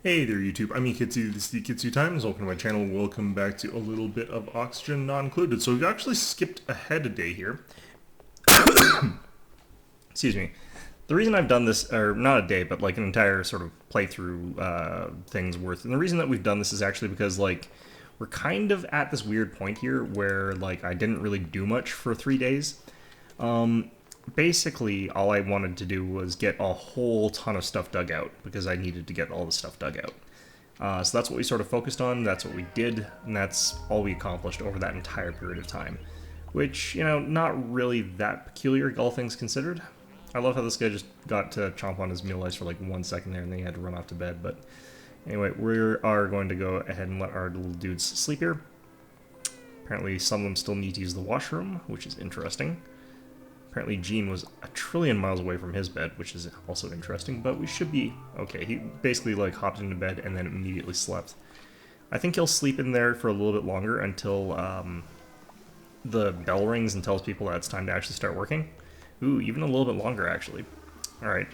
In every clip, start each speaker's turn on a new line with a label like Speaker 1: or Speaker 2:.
Speaker 1: Hey there YouTube, I'm Yukitsu, this is Yukitsu Times, welcome to my channel, welcome back to a little bit of oxygen not included. So we've actually skipped ahead a day here. Excuse me. The reason I've done this, or not a day, but like an entire sort of playthrough thing's worth, and the reason that we've done this is actually because like we're kind of at this weird point here where like I didn't really do much for 3 days. Basically, all I wanted to do was get a whole ton of stuff dug out because I needed to get all the stuff dug out. So that's what we sort of focused on, that's what we did, and that's all we accomplished over that entire period of time. Which, you know, not really that peculiar, all things considered. I love how this guy just got to chomp on his meal ice for like 1 second there and then he had to run off to bed, but anyway, we are going to go ahead and let our little dudes sleep here. Apparently some of them still need to use the washroom, which is interesting. Apparently Gene was a trillion miles away from his bed, which is also interesting, but we should be okay. He basically like hopped into bed and then immediately slept. I think he'll sleep in there for a little bit longer until the bell rings and tells people that it's time to actually start working. Ooh, even a little bit longer actually. Alright,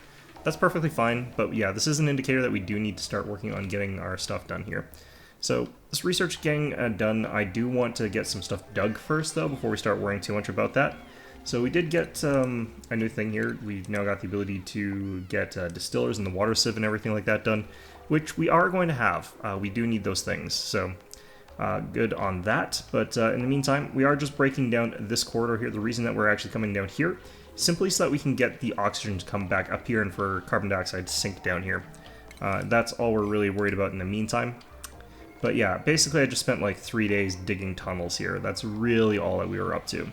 Speaker 1: that's perfectly fine, but yeah, this is an indicator that we do need to start working on getting our stuff done here. So, this research getting done, I do want to get some stuff dug first though, before we start worrying too much about that. So we did get a new thing here. We've now got the ability to get distillers and the water sieve and everything like that done, which we are going to have. We do need those things, so good on that. But in the meantime, we are just breaking down this corridor here. The reason that we're actually coming down here, simply so that we can get the oxygen to come back up here and for carbon dioxide to sink down here. That's all we're really worried about in the meantime. But yeah, basically I just spent like 3 days digging tunnels here. That's really all that we were up to.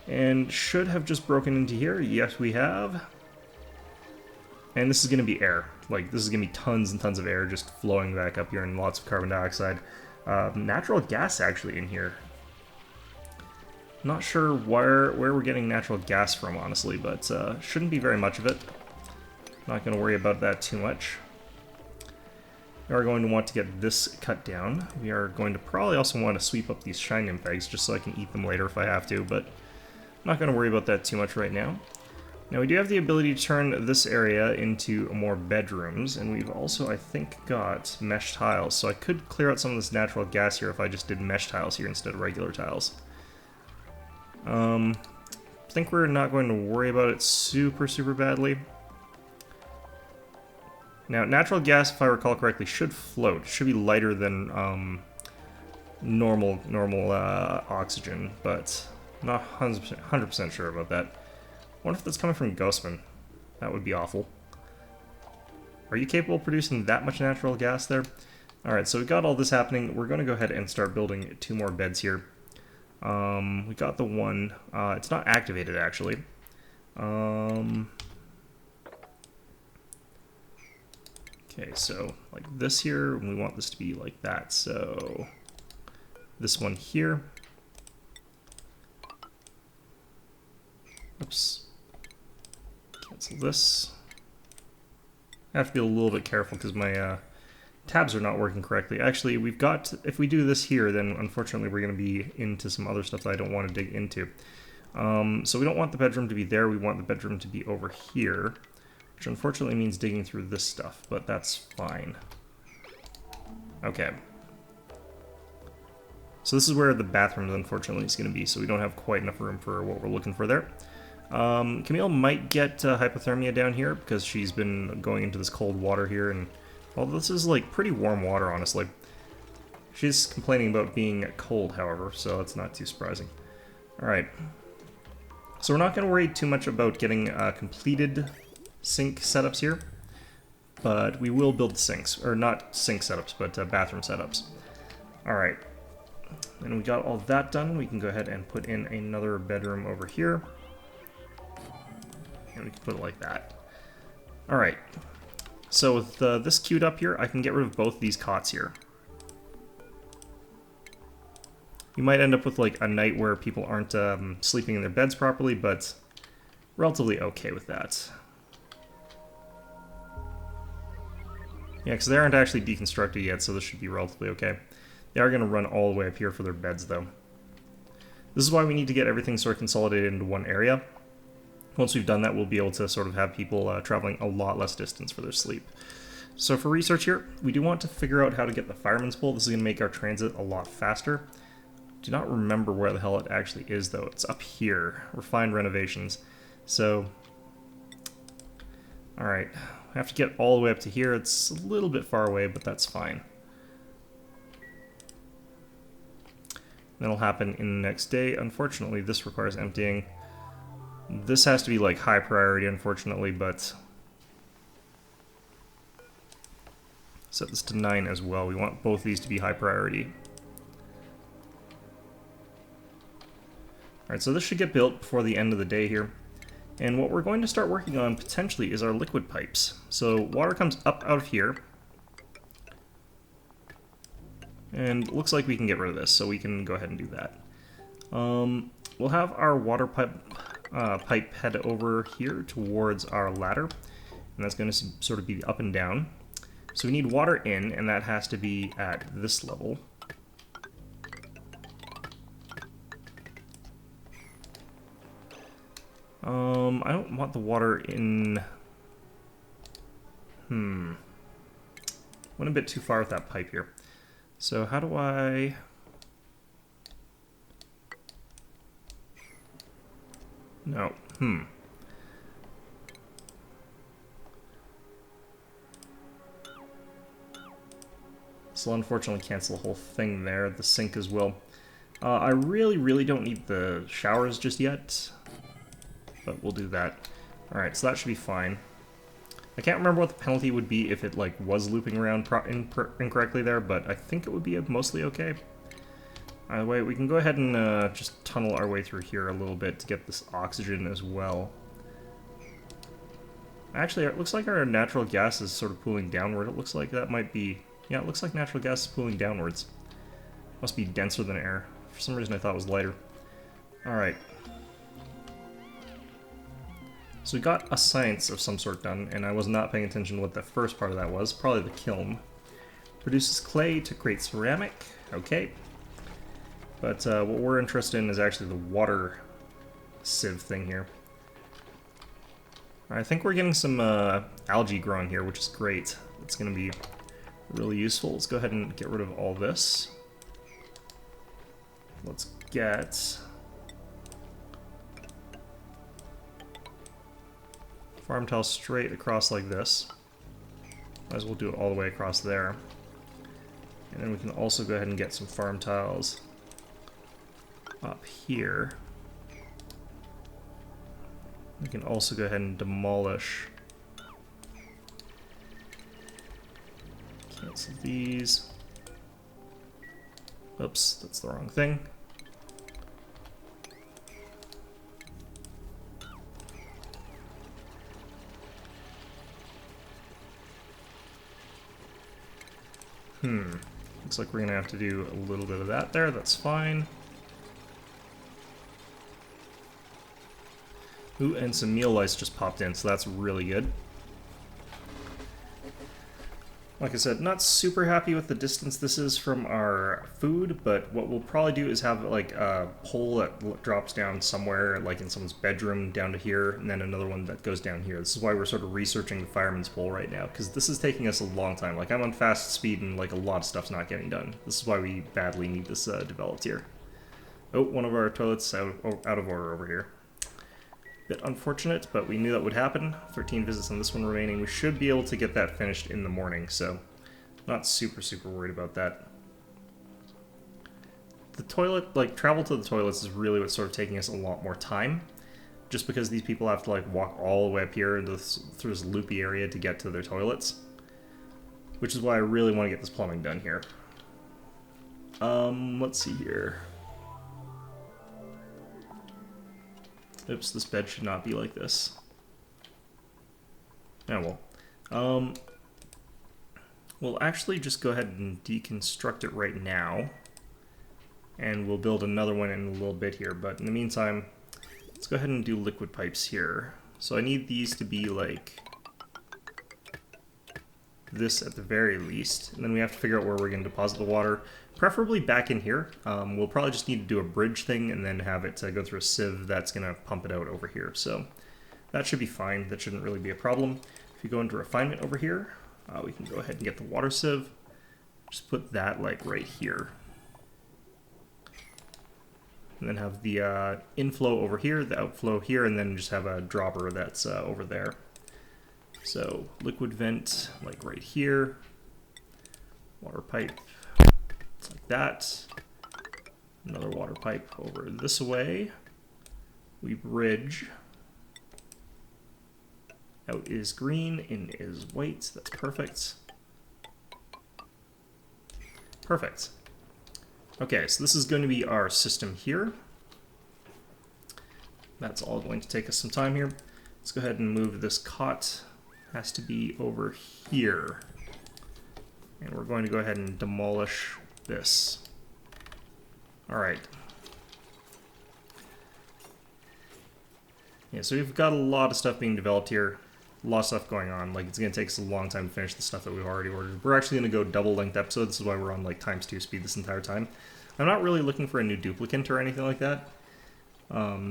Speaker 1: And should have just broken into here. Yes, we have. And this is going to be air. Like, this is going to be tons and tons of air just flowing back up here and lots of carbon dioxide. Natural gas actually in here. Not sure where we're getting natural gas from, honestly, but shouldn't be very much of it. Not going to worry about that too much. We are going to want to get this cut down. We are going to probably also want to sweep up these shine impacts just so I can eat them later if I have to, but not going to worry about that too much right now. Now we do have the ability to turn this area into more bedrooms, and we've also, I think, got mesh tiles, so I could clear out some of this natural gas here if I just did mesh tiles here instead of regular tiles. I think we're not going to worry about it super badly. Now, natural gas, if I recall correctly, should float. It should be lighter than normal oxygen, but not 100% sure about that. I wonder if that's coming from Ghostman. That would be awful. Are you capable of producing that much natural gas there? Alright, so we got all this happening. We're going to go ahead and start building 2 more beds here. We got the one. It's not activated, actually. Okay, so like this here, and we want this to be like that. So this one here. Oops. Cancel this. I have to be a little bit careful because my tabs are not working correctly. Actually, we've got, if we do this here, then unfortunately we're going to be into some other stuff that I don't want to dig into. So we don't want the bedroom to be there, we want the bedroom to be over here, which unfortunately means digging through this stuff, but that's fine. Okay. So this is where the bathroom, unfortunately, is going to be, so we don't have quite enough room for what we're looking for there. Camille might get hypothermia down here because she's been going into this cold water here, and well, this is like pretty warm water, honestly. She's complaining about being cold, however, so that's not too surprising. Alright. So we're not going to worry too much about getting completed sink setups here, but we will build the sinks, or not sink setups, but bathroom setups. Alright. And we got all that done. We can go ahead and put in another bedroom over here. And we can put it like that. Alright. So with this queued up here, I can get rid of both these cots here. You might end up with like a night where people aren't sleeping in their beds properly, but relatively okay with that. Yeah, because they aren't actually deconstructed yet, so this should be relatively okay. They are going to run all the way up here for their beds, though. This is why we need to get everything sort of consolidated into one area. Once we've done that, we'll be able to sort of have people traveling a lot less distance for their sleep. So for research here, we do want to figure out how to get the fireman's pole. This is going to make our transit a lot faster. Do not remember where the hell it actually is, though. It's up here. Refined renovations. So, alright. I have to get all the way up to here. It's a little bit far away, but that's fine. That'll happen in the next day. Unfortunately, this requires emptying. This has to be, like, high priority, unfortunately, but... set this to 9 as well. We want both these to be high priority. Alright, so this should get built before the end of the day here. And what we're going to start working on potentially is our liquid pipes. So water comes up out of here. And it looks like we can get rid of this, so we can go ahead and do that. We'll have our water pipe head over here towards our ladder. And that's going to sort of be up and down. So we need water in, and that has to be at this level. I don't want the water in... Went a bit too far with that pipe here. So how do I... No. This will unfortunately cancel the whole thing there, the sink as well. I really don't need the showers just yet, but we'll do that. Alright, so that should be fine. I can't remember what the penalty would be if it like was looping around incorrectly there, but I think it would be mostly okay. Either way, we can go ahead and just tunnel our way through here a little bit to get this oxygen as well. Actually, it looks like our natural gas is sort of pooling downward. It looks like that might be... yeah, it looks like natural gas is pooling downwards. Must be denser than air. For some reason I thought it was lighter. Alright. So we got a science of some sort done, and I was not paying attention to what the first part of that was. Probably the kiln. Produces clay to create ceramic. Okay. But what we're interested in is actually the water sieve thing here. I think we're getting some algae growing here, which is great. It's going to be really useful. Let's go ahead and get rid of all this. Let's get farm tile straight across like this. Might as well do it all the way across there. And then we can also go ahead and get some farm tiles up here. We can also go ahead and demolish. Cancel these. Oops, that's the wrong thing. Looks like we're gonna have to do a little bit of that there. That's fine. Ooh, and some meal lice just popped in, so that's really good. Like I said, not super happy with the distance this is from our food, but what we'll probably do is have like a pole that drops down somewhere, like in someone's bedroom down to here, and then another one that goes down here. This is why we're sort of researching the fireman's pole right now, because this is taking us a long time. Like, I'm on fast speed and like a lot of stuff's not getting done. This is why we badly need this developed here. Oh, one of our toilets out of order over here. Bit unfortunate, but we knew that would happen. 13 visits on this one remaining. We should be able to get that finished in the morning, so not super worried about that. The toilet, like, travel to the toilets is really what's sort of taking us a lot more time, just because these people have to, like, walk all the way up here through this loopy area to get to their toilets, which is why I really want to get this plumbing done here. Let's see here. Oops, this bed should not be like this. Oh well. We'll actually just go ahead and deconstruct it right now. And we'll build another one in a little bit here. But in the meantime, let's go ahead and do liquid pipes here. So I need these to be like this at the very least. And then we have to figure out where we're going to deposit the water. Preferably back in here. We'll probably just need to do a bridge thing and then have it go through a sieve that's going to pump it out over here. So that should be fine. That shouldn't really be a problem. If you go into refinement over here, We can go ahead and get the water sieve. Just put that like right here. And then have the inflow over here, the outflow here, and then just have a dropper that's over there. So liquid vent like right here. Water pipe, it's like that. Another water pipe over this way. We bridge. Out is green, in is white. That's perfect. Perfect. Okay, so this is going to be our system here. That's all going to take us some time here. Let's go ahead and move this cot. Has to be over here. And we're going to go ahead and demolish this. All right. Yeah, so we've got a lot of stuff being developed here. A lot of stuff going on. Like, it's going to take us a long time to finish the stuff that we've already ordered. We're actually going to go double-length episodes. This is why we're on, like, ×2 speed this entire time. I'm not really looking for a new duplicant or anything like that.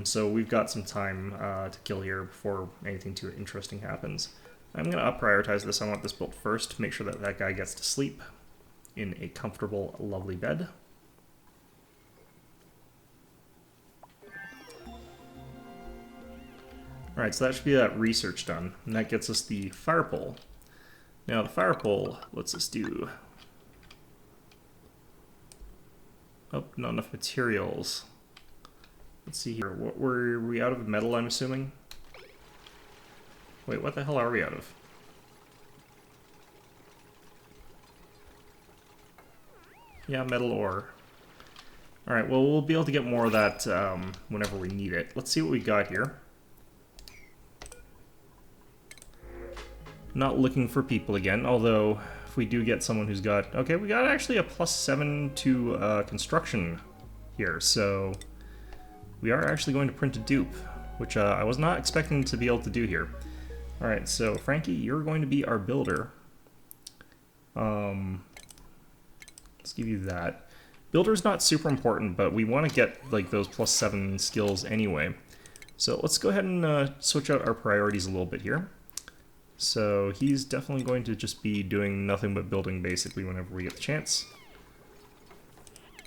Speaker 1: So we've got some time to kill here before anything too interesting happens. I'm going to up-prioritize this. I want this built first. Make sure that that guy gets to sleep in a comfortable, lovely bed. Alright, so that should be that research done. And that gets us the fire pole. Now, the fire pole lets us do... Oh, not enough materials. Let's see here. What were we out of metal, I'm assuming? Wait, what the hell are we out of? Yeah, metal ore. Alright, well, we'll be able to get more of that whenever we need it. Let's see what we got here. Not looking for people again, although if we do get someone who's got... Okay, we got actually a +7 to construction here, so we are actually going to print a dupe, which I was not expecting to be able to do here. Alright, so Frankie, you're going to be our builder. Let's give you that. Builder's not super important, but we want to get like those +7 skills anyway. So let's go ahead and switch out our priorities a little bit here. So he's definitely going to just be doing nothing but building basically whenever we get the chance.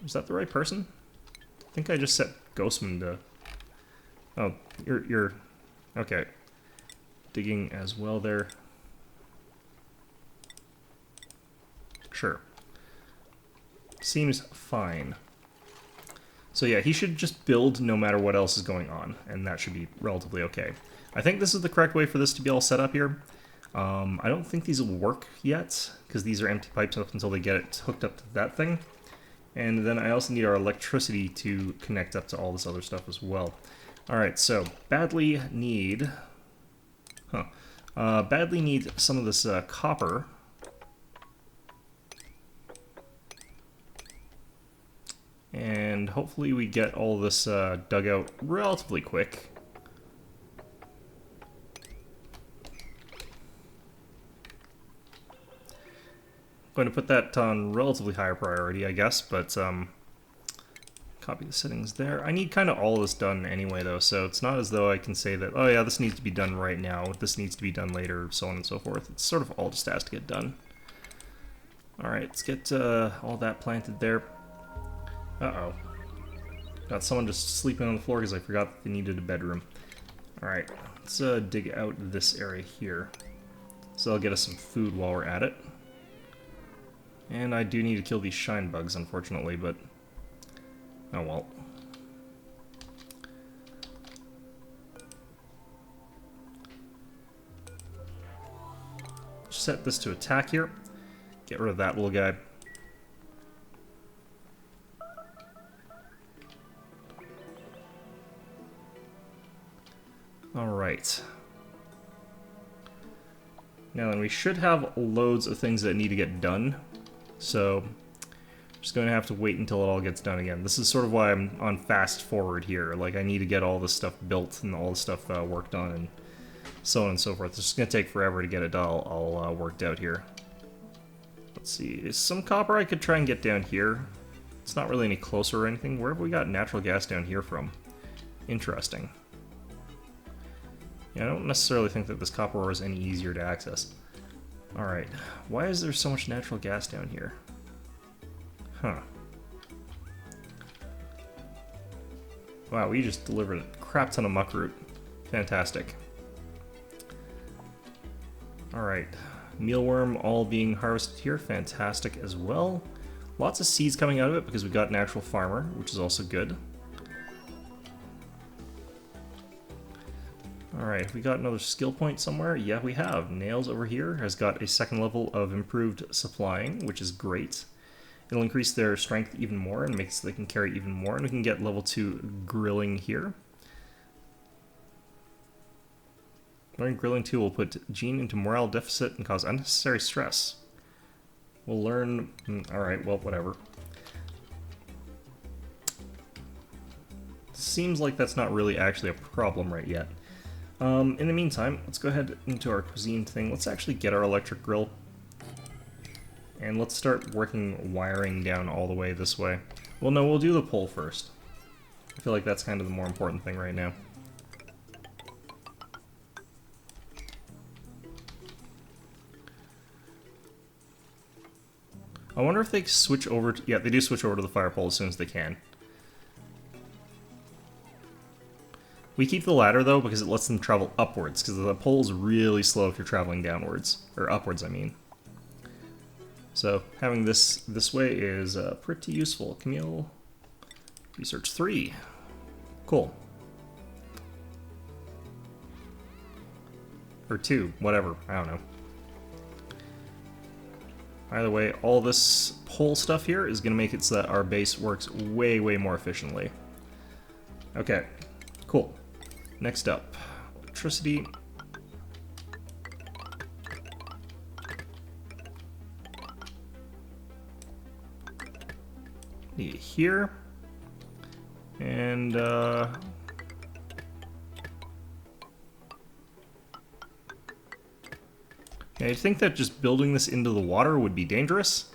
Speaker 1: Is that the right person? I think I just set Ghostman to... Oh, you're... Okay. Digging as well there. Sure. Seems fine. So yeah, he should just build no matter what else is going on, and that should be relatively okay. I think this is the correct way for this to be all set up here. I don't think these will work yet, because these are empty pipes up until they get it hooked up to that thing. And then I also need our electricity to connect up to all this other stuff as well. Alright, so badly need... badly need some of this copper. And hopefully we get all this dug out relatively quick. I'm going to put that on relatively higher priority, I guess, but copy the settings there. I need kind of all this done anyway, though, so it's not as though I can say that, oh yeah, this needs to be done right now, this needs to be done later, so on and so forth. It's sort of all just has to get done. Alright, let's get all that planted there. Uh-oh. Got someone just sleeping on the floor because I forgot that they needed a bedroom. Alright, let's dig out this area here. So I'll get us some food while we're at it. And I do need to kill these shine bugs, unfortunately, but... oh well. Set this to attack here. Get rid of that little guy. Alright. Now then, we should have loads of things that need to get done. So, just going to have to wait until it all gets done again. This is sort of why I'm on fast forward here. Like, I need to get all this stuff built and all this stuff worked on and so on and so forth. It's just going to take forever to get it all worked out here. Let's see. Is some copper I could try and get down here? It's not really any closer or anything. Where have we got natural gas down here from? Interesting. Yeah, I don't necessarily think that this copper ore is any easier to access. Alright, why is there so much natural gas down here? Huh. Wow, we just delivered a crap ton of muckroot. Fantastic. Alright, mealworm all being harvested here. Fantastic as well. Lots of seeds coming out of it because we got natural farmer, which is also good. Alright, we got another skill point somewhere? Yeah, we have. Nails over here has got a second level of improved supplying, which is great. It'll increase their strength even more and makes so they can carry even more, and we can get level 2 grilling here. Learning grilling 2 will put Gene into morale deficit and cause unnecessary stress. We'll learn... Alright, well, whatever. Seems like that's not really actually a problem right yet. In the meantime, let's go ahead into our cuisine thing. Let's actually get our electric grill. And let's start working wiring down all the way this way. Well, no, we'll do the pole first. I feel like that's kind of the more important thing right now. I wonder if they switch over to... Yeah, they do switch over to the fire pole as soon as they can. We keep the ladder, though, because it lets them travel upwards, because the pole is really slow if you're traveling downwards. Or upwards, I mean. So, having this way is pretty useful. Camille, research 3. Cool. Or 2, whatever, I don't know. Either way, all this pole stuff here is going to make it so that our base works way, way more efficiently. Okay, cool. Next up, electricity. Need it here. And, I think that just building this into the water would be dangerous,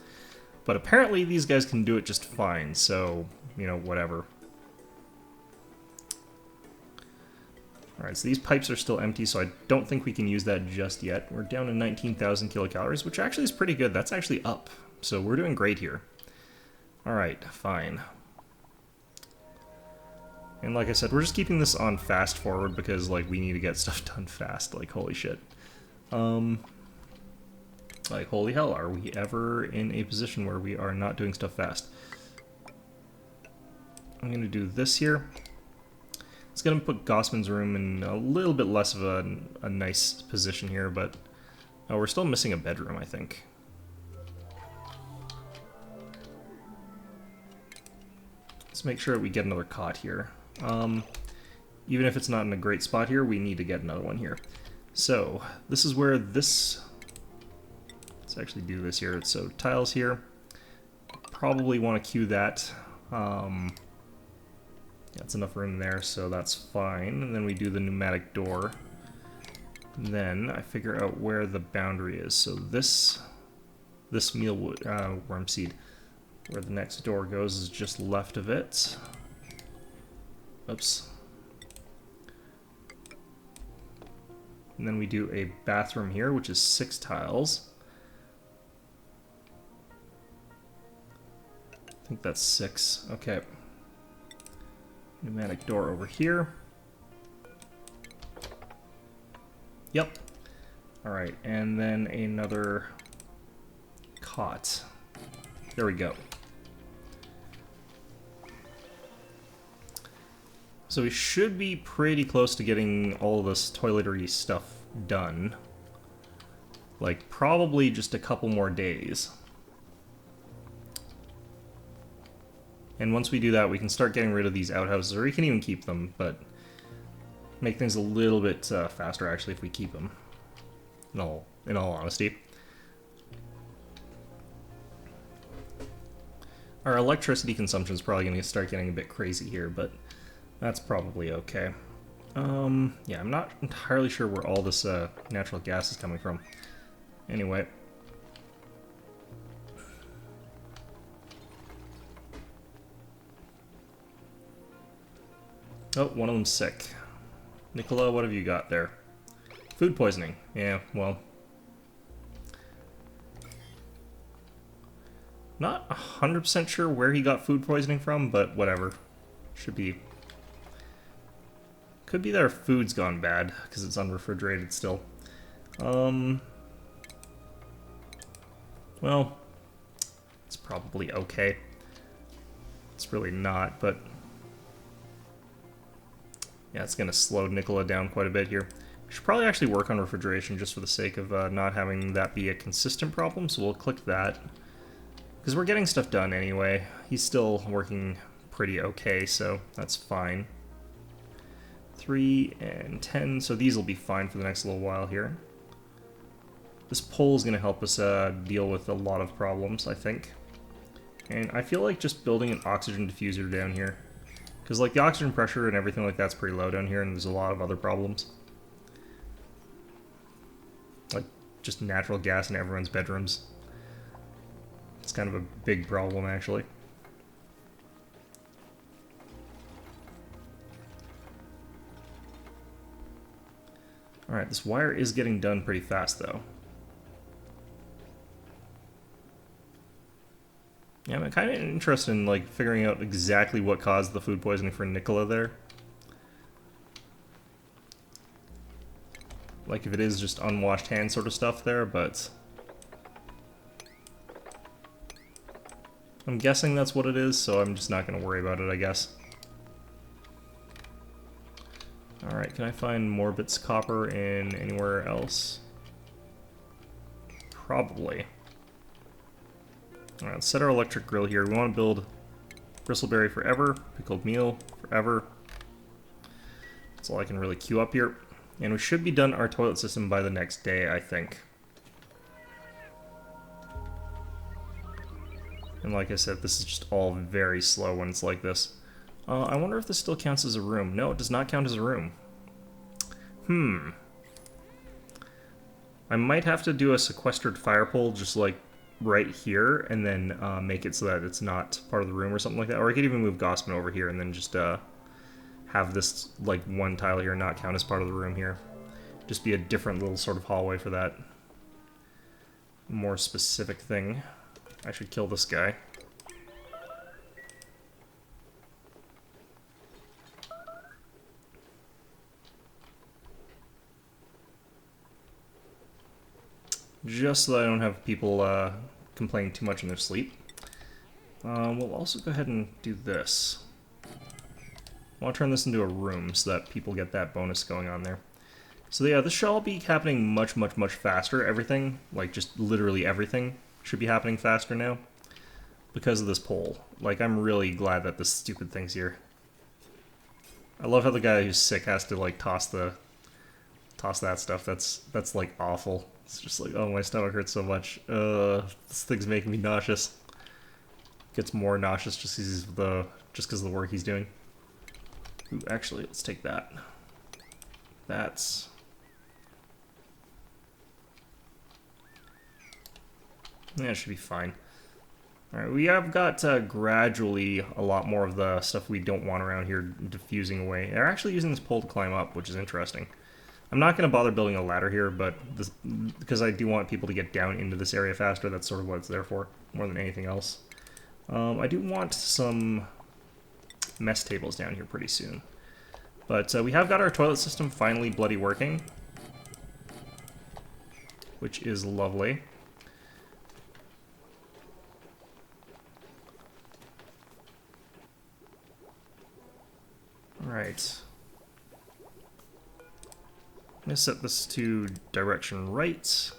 Speaker 1: but apparently these guys can do it just fine, so, you know, whatever. Alright, so these pipes are still empty, so I don't think we can use that just yet. We're down to 19,000 kilocalories, which actually is pretty good. That's actually up, so we're doing great here. Alright, fine. And like I said, we're just keeping this on fast forward because, like, we need to get stuff done fast. Like, holy shit. Like, holy hell, are we ever in a position where we are not doing stuff fast? I'm gonna do this here. It's gonna put Gossman's room in a little bit less of a nice position here, but... Oh, we're still missing a bedroom, I think. Let's make sure that we get another cot here. Even if it's not in a great spot here, we need to get another one here. So, this is where this... Let's actually do this here. So, tiles here. Probably want to queue that. That's enough room there, so that's fine. And then we do the pneumatic door. And then I figure out where the boundary is. So this mealwood worm seed, where the next door goes, is just left of it. Oops. And then we do a bathroom here, which is 6 tiles. I think that's 6. Okay. Pneumatic door over here. Yep. Alright, and then another cot. There we go. So we should be pretty close to getting all this toiletry stuff done. Like, probably just a couple more days. And once we do that, we can start getting rid of these outhouses, or we can even keep them, but make things a little bit faster, actually, if we keep them, in all honesty. Our electricity consumption is probably going to start getting a bit crazy here, but that's probably okay. Yeah, I'm not entirely sure where all this natural gas is coming from. Anyway. Oh, one of them's sick. Nicola, what have you got there? Food poisoning. Yeah, well. Not 100% sure where he got food poisoning from, but whatever. Should be... Could be their food's gone bad, because it's unrefrigerated still. Well, it's probably okay. It's really not, but... Yeah, it's going to slow Nicola down quite a bit here. We should probably actually work on refrigeration just for the sake of not having that be a consistent problem, so we'll click that. Because we're getting stuff done anyway. He's still working pretty okay, so that's fine. 3 and 10, so these will be fine for the next little while here. This pole is going to help us deal with a lot of problems, I think. And I feel like just building an oxygen diffuser down here. Because like the oxygen pressure and everything like that's pretty low down here, and there's a lot of other problems. Like just natural gas in everyone's bedrooms. It's kind of a big problem, actually. Alright, this wire is getting done pretty fast, though. Yeah, I'm kind of interested in, like, figuring out exactly what caused the food poisoning for Nicola there. Like, if it is just unwashed hand sort of stuff there, but... I'm guessing that's what it is, so I'm just not going to worry about it, I guess. Alright, can I find more bits of copper in anywhere else? Probably. Alright, let's set our electric grill here. We want to build bristleberry forever, pickled meal forever. That's all I can really queue up here. And we should be done our toilet system by the next day, I think. And like I said, this is just all very slow when it's like this. I wonder if this still counts as a room. No, it does not count as a room. I might have to do a sequestered fire pole just like right here and then make it so that it's not part of the room or something like that. Or I could even move Gossman over here and then just have this like one tile here not count as part of the room here. Just be a different little sort of hallway for that more specific thing. I should kill this guy. Just so that I don't have people complaining too much in their sleep. We'll also go ahead and do this. I want to turn this into a room so that people get that bonus going on there. So yeah, this should all be happening much, much, much faster. Everything, like just literally everything, should be happening faster now. Because of this pole. Like, I'm really glad that this stupid thing's here. I love how the guy who's sick has to, like, toss that stuff. That's like, awful. It's just like, oh, my stomach hurts so much. This thing's making me nauseous. Gets more nauseous just because of the work he's doing. Ooh, actually, let's take that. That's... Yeah, it should be fine. Alright, we have got gradually a lot more of the stuff we don't want around here diffusing away. They're actually using this pole to climb up, which is interesting. I'm not going to bother building a ladder here, but because I do want people to get down into this area faster, that's sort of what it's there for, more than anything else. I do want some mess tables down here pretty soon. But we have got our toilet system finally bloody working, which is lovely. Alright. I'm going to set this to direction right.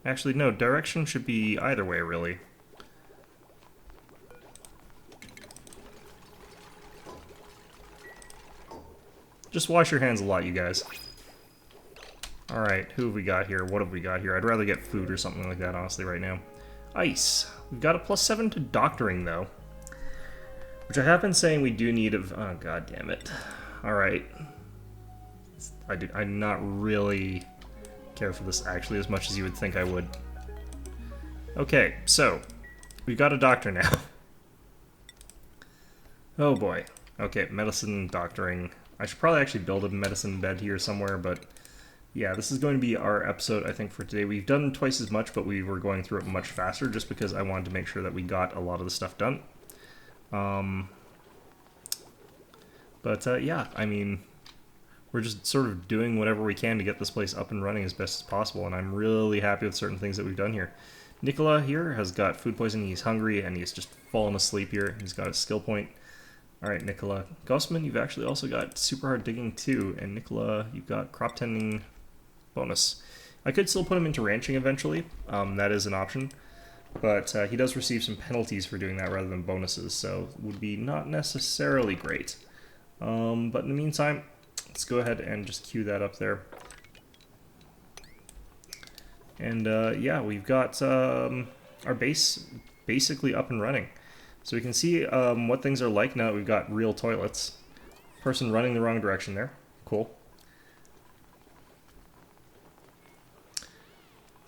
Speaker 1: Actually, no, direction should be either way, really. Just wash your hands a lot, you guys. Alright, who have we got here? What have we got here? I'd rather get food or something like that, honestly, right now. Ice. We've got a +7 to doctoring, though. Which I have been saying we do need of... Oh, god damn it. Alright. I not really care for this, actually, as much as you would think I would. Okay, so... We've got a doctor now. Oh, boy. Okay, medicine, doctoring... I should probably actually build a medicine bed here somewhere, but yeah, this is going to be our episode, I think, for today. We've done twice as much, but we were going through it much faster just because I wanted to make sure that we got a lot of the stuff done. Yeah, I mean, we're just sort of doing whatever we can to get this place up and running as best as possible, and I'm really happy with certain things that we've done here. Nicola here has got food poisoning, he's hungry, and he's just fallen asleep here. He's got a skill point. Alright, Nicola. Gossman, you've actually also got super hard digging too, and Nicola, you've got crop tending bonus. I could still put him into ranching eventually, that is an option, but he does receive some penalties for doing that rather than bonuses, so it would be not necessarily great. But in the meantime, let's go ahead and just queue that up there. And yeah, we've got our base basically up and running. So we can see what things are like now that we've got real toilets. Person running the wrong direction there. Cool.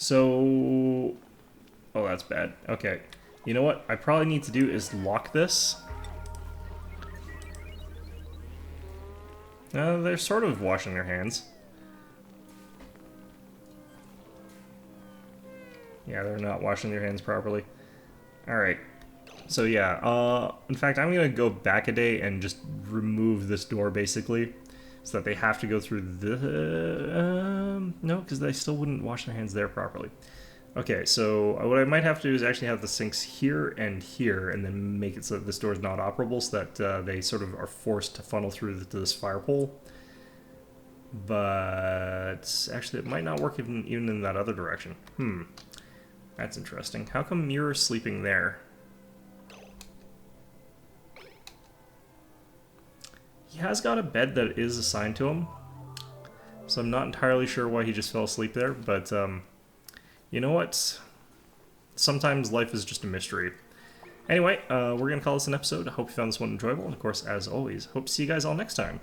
Speaker 1: So... oh, that's bad. Okay. You know what I probably need to do is lock this. They're sort of washing their hands. Yeah, they're not washing their hands properly. Alright. So yeah, in fact, I'm going to go back a day and just remove this door, basically. So that they have to go through the... no, because they still wouldn't wash their hands there properly. Okay, so what I might have to do is actually have the sinks here, and then make it so that this door is not operable, so that they sort of are forced to funnel through this fire pole. But actually, it might not work even in that other direction. That's interesting. How come you're sleeping there? He has got a bed that is assigned to him, so I'm not entirely sure why he just fell asleep there, but you know what? Sometimes life is just a mystery. Anyway, we're going to call this an episode. I hope you found this one enjoyable, and of course, as always, hope to see you guys all next time.